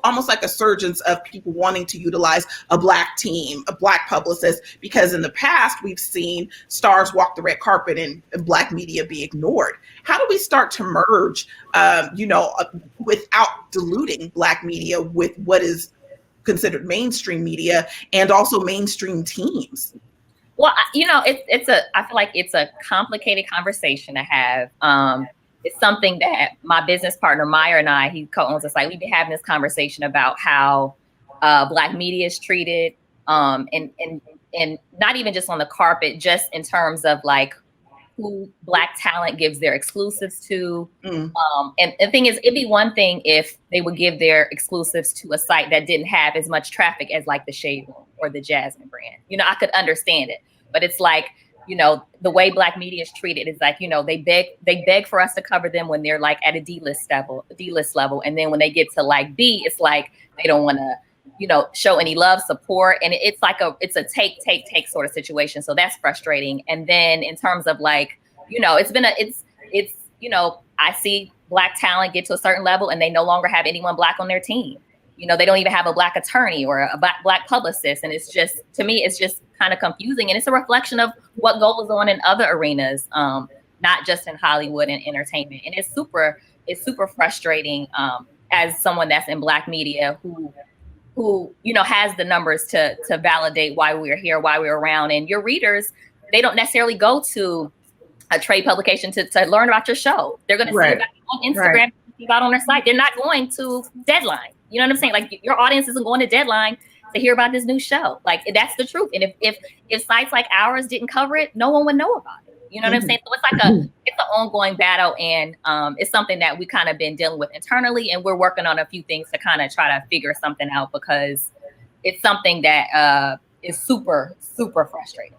almost like a surgence of people wanting to utilize a Black team, a Black publicist, because in the past we've seen stars walk the red carpet and Black media be ignored. How do we start to merge, without diluting Black media with what is considered mainstream media and also mainstream teams? Well, I feel like it's a complicated conversation to have. It's something that my business partner, Meyer, and I, he co-owns the site, we've been having this conversation about how Black media is treated, and not even just on the carpet, just in terms of like who Black talent gives their exclusives to. And the thing is, it'd be one thing if they would give their exclusives to a site that didn't have as much traffic as like the Shade Room or the Jasmine brand. I could understand it, but it's like, the way Black media is treated is like, they beg for us to cover them when they're like at a D-list level. And then when they get to like B, it's like, they don't want to, show any love, support. And it's like it's a take sort of situation. So that's frustrating. And then in terms of like, I see Black talent get to a certain level and they no longer have anyone Black on their team. They don't even have a Black attorney or a Black publicist. And it's just, to me, it's just kind of confusing. And it's a reflection of what goes on in other arenas, not just in Hollywood and entertainment. And it's super frustrating as someone that's in Black media who has the numbers to validate why we're here, why we're around. And your readers, they don't necessarily go to a trade publication to learn about your show. They're going to see about it on Instagram, see about it on their site. They're not going to Deadline. You know what I'm saying? Like, your audience isn't going to Deadline to hear about this new show. Like, that's the truth. And if sites like ours didn't cover it, no one would know about it. You know what I'm saying? So it's like it's an ongoing battle, and it's something that we kind of been dealing with internally, and we're working on a few things to kind of try to figure something out, because it's something that is super, super frustrating.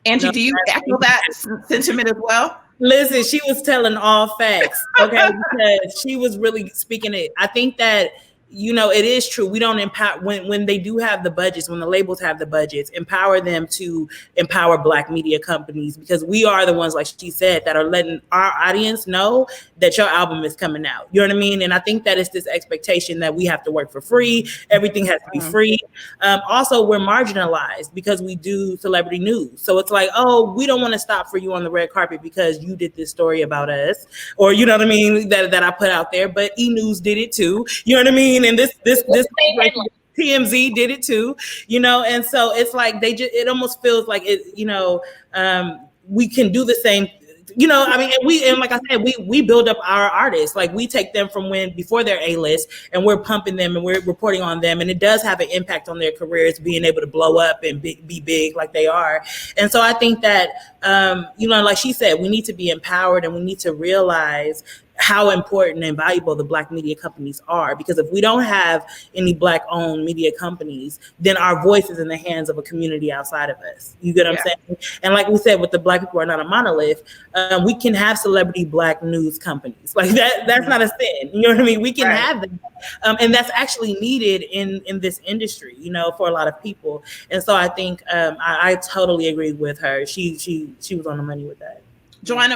Angie, do you echo that sentiment as well? Listen, she was telling all facts, okay, because she was really speaking it. I think that, it is true. We don't empower when they do have the budgets, when the labels have the budgets, empower them to empower Black media companies, because we are the ones, like she said, that are letting our audience know that your album is coming out. You know what I mean? And I think that it's this expectation that we have to work for free. Everything has to be free. Also, we're marginalized because we do celebrity news. So it's like, oh, we don't want to stop for you on the red carpet because you did this story about us, or you know what I mean, that I put out there. But E! News did it too. You know what I mean? And this TMZ did it too, and so it's like it almost feels like it, we can do the same, and like I said, we build up our artists, like we take them from before they're A-list, and we're pumping them and we're reporting on them, and it does have an impact on their careers, being able to blow up and be big like they are. And so I think that, like she said, we need to be empowered, and we need to realize how important and valuable the Black media companies are, because if we don't have any Black owned media companies, then our voice is in the hands of a community outside of us. You get what I'm saying? And like we said, with the Black people are not a monolith, we can have celebrity Black news companies. Like that's not a sin. You know what I mean? We can have them. And that's actually needed in this industry, for a lot of people. And so I think I totally agree with her. She was on the money with that. Joanna,